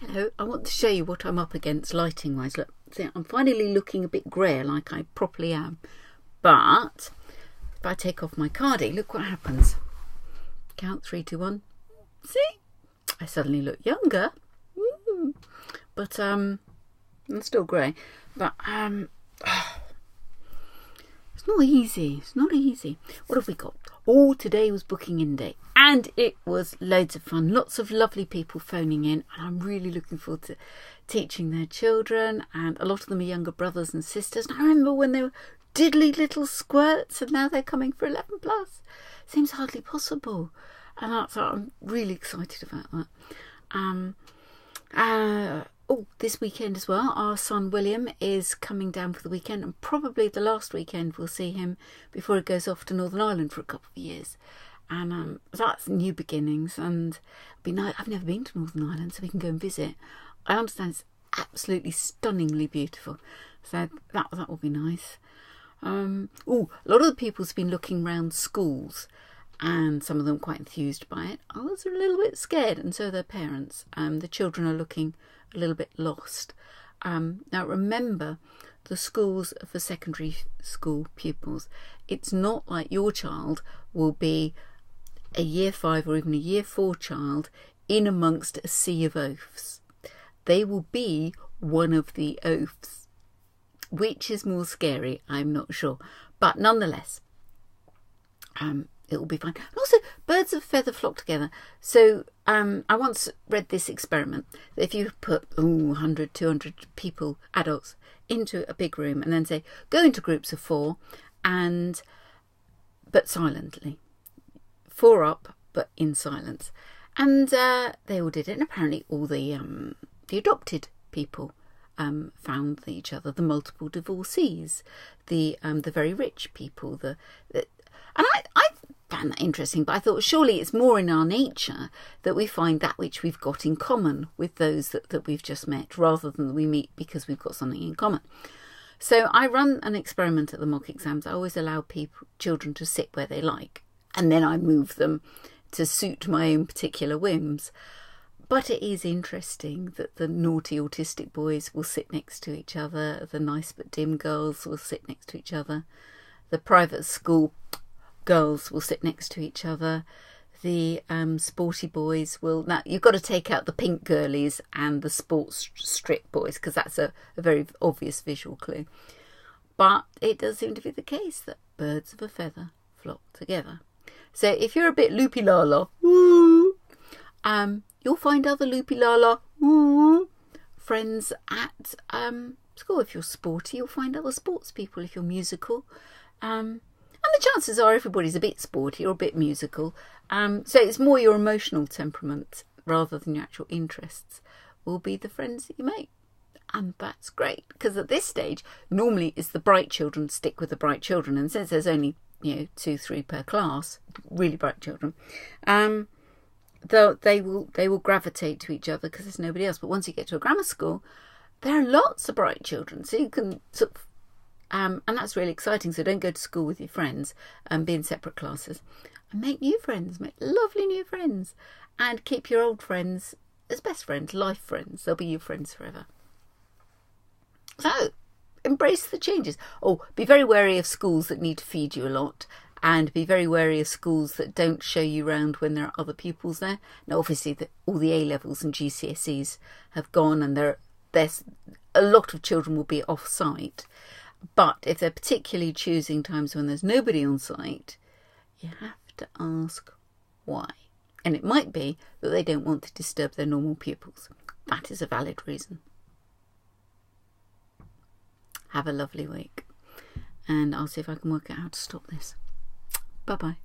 Hello, I want to show you what I'm up against lighting wise. Look, see, I'm finally looking a bit grey like I properly am. But if I take off my cardie, look what happens. Count 3, 2, 1. See? I suddenly look younger. But I'm still grey. But it's not easy. It's not easy. What have we got? Oh, today was booking in day. And it was loads of fun. Lots of lovely people phoning in. And I'm really looking forward to teaching their children. And a lot of them are younger brothers and sisters. And I remember when they were diddly little squirts. And now they're coming for 11 plus. Seems hardly possible. And I'm really excited about that. This weekend as well, our son William is coming down for the weekend, and probably the last weekend we'll see him before he goes off to Northern Ireland for a couple of years. And that's new beginnings, and it'll be nice. I've never been to Northern Ireland, so we can go and visit. I understand it's absolutely stunningly beautiful, so that will be nice. A lot of the people's been looking around schools, and some of them quite enthused by it. I was a little bit scared, and so are their parents. The children are looking a little bit lost. Now remember, the schools are for secondary school pupils. It's not like your child will be a year 5 or even a year 4 child in amongst a sea of oafs. They will be one of the oafs. Which is more scary, I'm not sure. But nonetheless, it will be fine. And also, birds of a feather flock together. So I once read this experiment that if you put 100, 200 people, adults, into a big room and then say, go into groups of 4, but silently. 4 up, but in silence. And they all did it. And apparently all the adopted people found each other, the multiple divorcees, the very rich people, and I found that interesting, but I thought surely it's more in our nature that we find that which we've got in common with those that we've just met, rather than we meet because we've got something in common. So I run an experiment at the mock exams. I always allow children to sit where they like, and then I move them to suit my own particular whims. But it is interesting that the naughty autistic boys will sit next to each other, the nice but dim girls will sit next to each other, the private school girls will sit next to each other, the sporty boys will... Now, you've got to take out the pink girlies and the sports strip boys, because that's a very obvious visual clue. But it does seem to be the case that birds of a feather flock together. So if you're a bit loopy-la-la, you'll find other loopy-la-la friends at school. If you're sporty, you'll find other sports people. If you're musical, and the chances are everybody's a bit sporty or a bit musical. So it's more your emotional temperament rather than your actual interests will be the friends that you make. And that's great, because at this stage, normally it's the bright children stick with the bright children. And since there's only 2, 3 per class, really bright children, they will gravitate to each other because there's nobody else. But once you get to a grammar school, there are lots of bright children, so you can sort of, and that's really exciting. So don't go to school with your friends and be in separate classes, and make new friends, make lovely new friends, and keep your old friends as best friends, life friends. They'll be your friends forever. So embrace the changes. Be very wary of schools that need to feed you a lot. And be very wary of schools that don't show you around when there are other pupils there. Now, obviously, all the A-levels and GCSEs have gone, and there's a lot of children will be off-site. But if they're particularly choosing times when there's nobody on site, you have to ask why. And it might be that they don't want to disturb their normal pupils. That is a valid reason. Have a lovely week. And I'll see if I can work out how to stop this. Bye-bye.